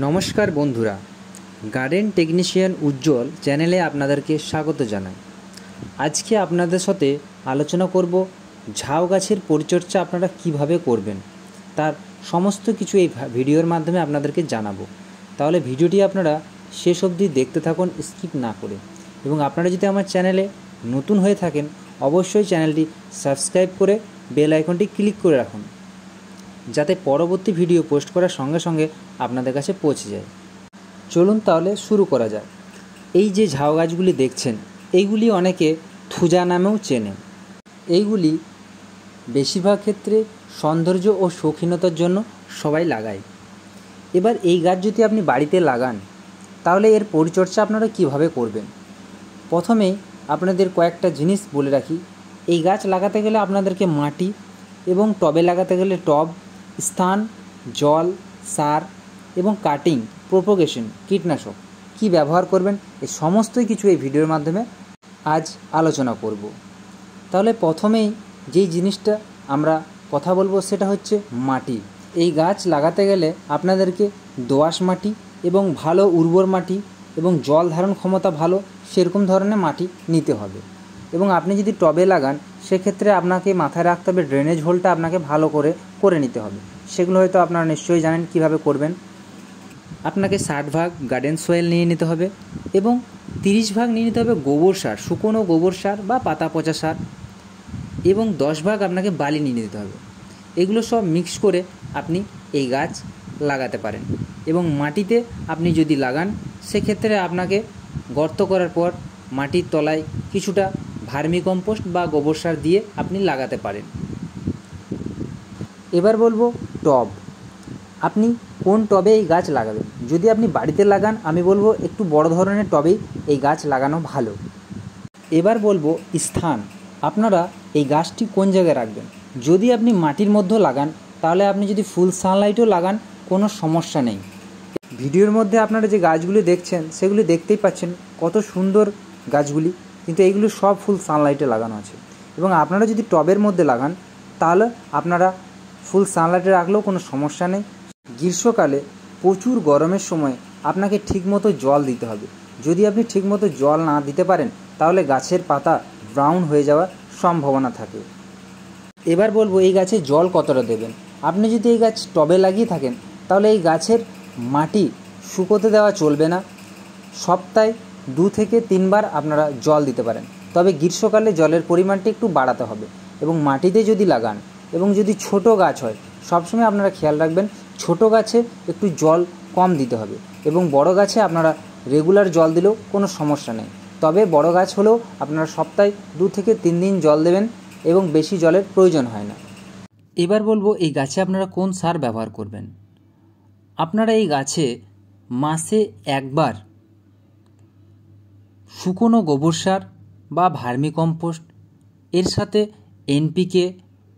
নমস্কার বন্ধুরা, garden technician উজ্জ্বল চ্যানেলে আপনাদেরকে স্বাগত জানাই। আজকে আপনাদের সাথে আলোচনা করব ঝাউ গাছের পরিচর্যা আপনারা কিভাবে করবেন, তার সমস্ত কিছু এই ভিডিওর মাধ্যমে আপনাদেরকে জানাবো। তাহলে ভিডিওটি আপনারা শেষ অবধি দেখতে থাকুন, স্কিপ না করে। এবং আপনারা যদি আমার চ্যানেলে নতুন হয়ে থাকেন, অবশ্যই চ্যানেলটি সাবস্ক্রাইব করে বেল আইকনটি ক্লিক করে রাখুন, যাতে পরবর্তী ভিডিও পোস্ট করার সঙ্গে সঙ্গে আপনাদের কাছে পৌঁছে যায়। চলুন তাহলে শুরু করা যায়। এই যে ঝাউ গাছগুলি দেখছেন, এইগুলি অনেকে থুজা নামেও চেনে। এইগুলি বেশিরভাগ ক্ষেত্রে সৌন্দর্য ও শৌখিনতার জন্য সবাই লাগায়। এবার এই গাছ যদি আপনি বাড়িতে লাগান, তাহলে এর পরিচর্যা আপনারা কিভাবে করবেন। প্রথমেই আপনাদের কয়েকটা জিনিস বলে রাখি। এই গাছ লাগাতে গেলে আপনাদেরকে মাটি এবং টবে লাগাতে গেলে টব, স্থান, জল, সার এবং কাটিং, প্রোপোগেশন, কীটনাশক কি ব্যবহার করবেন, এই সমস্তই কিছু এই ভিডিওর মাধ্যমে আজ আলোচনা করব। তাহলে প্রথমেই যেই জিনিসটা আমরা কথা বলবো সেটা হচ্ছে মাটি। এই গাছ লাগাতে গেলে আপনাদেরকে দোআঁশ মাটি এবং ভালো উর্বর মাটি এবং জল ধারণ ক্ষমতা ভালো সেরকম ধরনের মাটি নিতে হবে। এবং আপনি যদি টবে লাগান, সেক্ষেত্রে আপনাকে মাথায় রাখতে হবে ড্রেনেজ হোলটা আপনাকে ভালো করে নিতে হবে। সেগুলো হয়তো আপনারা নিশ্চয়ই জানেন কিভাবে করবেন। আপনাকে 60 ভাগ গার্ডেন সয়েল নিয়ে নিতে হবে এবং 30 ভাগ নিয়ে নিতে হবে গোবর সার, শুকনো গোবর সার বা পাতা পচা সার, এবং 10 ভাগ আপনাকে বালি নিয়ে নিতে হবে। এগুলো সব মিক্স করে আপনি এই গাছ লাগাতে পারেন। এবং মাটিতে আপনি যদি লাগান, সেক্ষেত্রে আপনাকে গর্ত করার পর মাটির তলায় কিছুটা ভার্মি কম্পোস্ট বা গোবর সার দিয়ে আপনি লাগাতে পারেন। এবার বলবো টব। আপনি কোন টবে এই গাছ লাগাবেন। যদি আপনি বাড়িতে লাগান, আমি বলবো একটু বড় ধরনের টবেই এই গাছ লাগানো ভালো। এবার বলবো স্থান। আপনারা এই গাছটি কোন জায়গায় রাখবেন। যদি আপনি মাটির মধ্যে লাগান, তাহলে আপনি যদি ফুল সানলাইটও লাগান, কোনো সমস্যা নেই। ভিডিওর মধ্যে আপনারা যে গাছগুলি দেখছেন, সেগুলি দেখতেই পাচ্ছেন কত সুন্দর গাছগুলি, কিন্তু এইগুলি সব ফুল সানলাইটে লাগানো আছে। এবং আপনারা যদি টবের মধ্যে লাগান, তাহলে আপনারা ফুল সানলাইটে রাখলেও কোনো সমস্যা নেই। গ্রীষ্মকালে প্রচুর গরমের সময় আপনাকে ঠিকমতো জল দিতে হবে। যদি আপনি ঠিকমতো জল না দিতে পারেন, তাহলে গাছের পাতা ব্রাউন হয়ে যাওয়ার সম্ভাবনা থাকে। এবার বলবো এই গাছে জল কতটা দেবেন। আপনি যদি এই গাছ টবে লাগিয়ে থাকেন, তাহলে এই গাছের মাটি শুকোতে দেওয়া চলবে না। সপ্তাহে 2 থেকে 3 বার আপনারা জল দিতে পারেন। তবে গ্রীষ্মকালে জলের পরিমাণটি একটু বাড়াতে হবে। এবং মাটিতে যদি লাগান এবং যদি ছোট গাছ হয়, সবসময় আপনারা খেয়াল রাখবেন ছোট গাছে একটু জল কম দিতে হবে। এবং বড় গাছে আপনারা রেগুলার জল দিলেও কোনো সমস্যা নেই। তবে বড় গাছ হলেও আপনারা সপ্তাহে 2 থেকে 3 দিন জল দেবেন এবং বেশি জলের প্রয়োজন হয় না। এবার বলবো এই গাছে আপনারা কোন সার ব্যবহার করবেন। আপনারা এই গাছে মাসে একবার শুকনো গোবর সার বা ভার্মি কম্পোস্ট, এর সাথে এনপিকে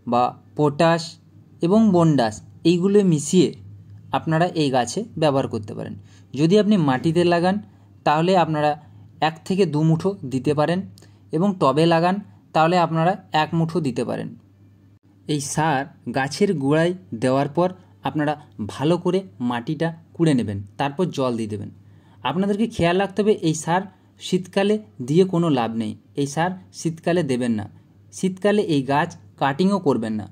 বা পটাশ এবং বন্ডাস এইগুলো মিশিয়ে আপনারা এই গাছে ব্যবহার করতে পারেন। যদি আপনি মাটিতে লাগান, তাহলে আপনারা 1 থেকে 2 মুঠো দিতে পারেন, এবং টবে লাগান তাহলে আপনারা 1 মুঠো দিতে পারেন। এই সার গাছের গোড়ায় দেওয়ার পর আপনারা ভালো করে মাটিটা কুড়ে নেবেন, তারপর জল দিয়ে দেবেন। আপনাদেরকে খেয়াল রাখতে হবে এই সার শীতকালে দিয়ে কোনো লাভ নেই। এই সার শীতকালে দেবেন না। শীতকালে এই গাছ কাটিংও করবেন না।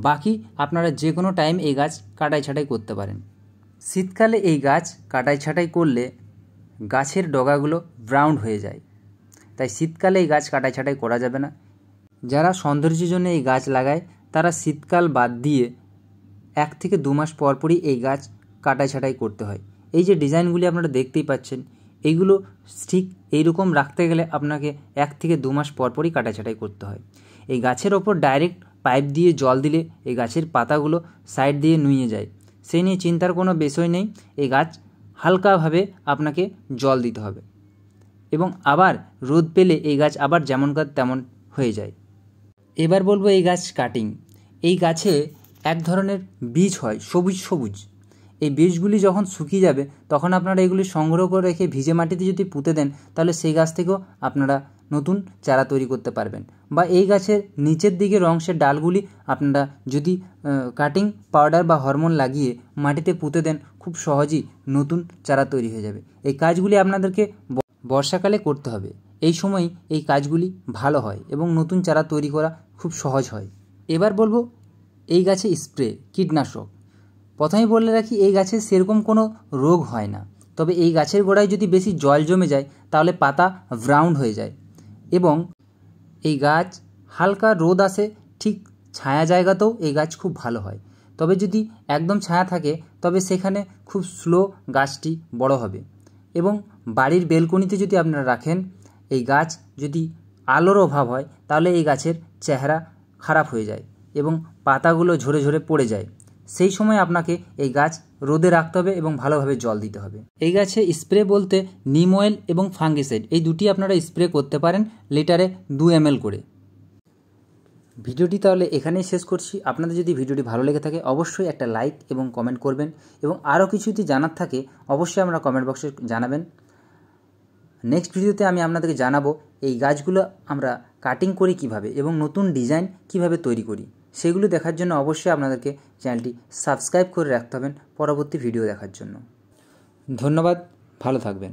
বাকি আপনারা যে কোনো টাইম এই গাছ কাটাই ছাঁটাই করতে পারেন। শীতকালে এই গাছ কাটাই ছাঁটাই করলে গাছের ডগাগুলো ব্রাউন হয়ে যায়, তাই শীতকালে এই গাছ কাটাই ছাঁটাই করা যাবে না। যারা সৌন্দর্যের জন্য এই গাছ লাগায়, তারা শীতকাল বাদ দিয়ে 1 থেকে 2 মাস পরপরই এই গাছ কাটাই ছাঁটাই করতে হয়। এই যে ডিজাইনগুলি আপনারা দেখতেই পাচ্ছেন, এইগুলো ঠিক এইরকম রাখতে গেলে আপনাকে 1 থেকে 2 মাস পরপরই কাটাই ছাঁটাই করতে হয়। এই গাছের ওপর ডাইরেক্ট পাইপ দিয়ে জল দিলে এই গাছের পাতাগুলো সাইড দিয়ে নুয়ে যায়, সেই নিয়ে চিন্তার কোনো বিষয় নেই। এই গাছ হালকাভাবে আপনাকে জল দিতে হবে, এবং আবার রোদ পেলে এই গাছ আবার যেমনকার তেমন হয়ে যায়। এবার বলবো এই গাছ কাটিং। এই গাছে এক ধরনের বীজ হয় সবুজ সবুজ। এই বীজগুলি যখন শুকিয়ে যাবে, তখন আপনারা এগুলি সংগ্রহ করে রেখে ভিজে মাটিতে যদি পুঁতে দেন, তাহলে সেই গাছ থেকেও আপনারা নতুন চারা তৈরি করতে পারবেন। বা এই গাছের নিচের দিকের অংশের ডালগুলি আপনারা যদি কাটিং পাউডার বা হরমোন লাগিয়ে মাটিতে পুঁতে দেন, খুব সহজেই নতুন চারা তৈরি হয়ে যাবে। এই কাজগুলি আপনাদেরকে বর্ষাকালে করতে হবে। এই সময় এই কাজগুলি ভালো হয় এবং নতুন চারা তৈরি করা খুব সহজ হয়। এবার বলবো এই গাছে স্প্রে কীটনাশক। প্রথমেই বলে রাখি, এই গাছে সেরকম কোনো রোগ হয় না, তবে এই গাছের গোড়ায় যদি বেশি জল জমে যায় তাহলে পাতা ব্রাউন হয়ে যায় এবং এই গাছ হালকা রোদ আসে ঠিক ছায়া জায়গাতেও এই গাছ খুব ভালো হয়। তবে যদি একদম ছায়া থাকে তবে সেখানে খুব স্লো গাছটি বড় হবে। এবং বাড়ির বেলকনিতে যদি আপনারা রাখেন, এই গাছ যদি আলোর অভাব হয় তাহলে এই গাছের চেহারা খারাপ হয়ে যায় এবং পাতাগুলো ঝরে ঝরে পড়ে যায়। সেই সময় আপনাকে এই গাছ রোদে রাখতে হবে এবং ভালোভাবে জল দিতে হবে। এই গাছে স্প্রে বলতে নিম অয়েল এবং ফাঙ্গিসাইড এই দুটি আপনারা স্প্রে করতে পারেন লিটারে 2 ml করে। ভিডিওটি তাহলে এখানেই শেষ করছি। আপনাদের যদি ভিডিওটি ভালো লেগে থাকে অবশ্যই একটা লাইক এবং কমেন্ট করবেন এবং আরও কিছু যদি জানার থাকে অবশ্যই আপনারা কমেন্ট বক্সে জানাবেন। নেক্সট ভিডিওতে আমি আপনাদেরকে জানাবো এই গাছগুলো আমরা কাটিং করি কিভাবে এবং নতুন ডিজাইন কিভাবে তৈরি করি। সেগুলো দেখার জন্য অবশ্যই আপনাদেরকে চ্যানেলটি সাবস্ক্রাইব করে রাখতে হবেন পরবর্তী ভিডিও দেখার জন্য। ধন্যবাদ, ভালো থাকবেন।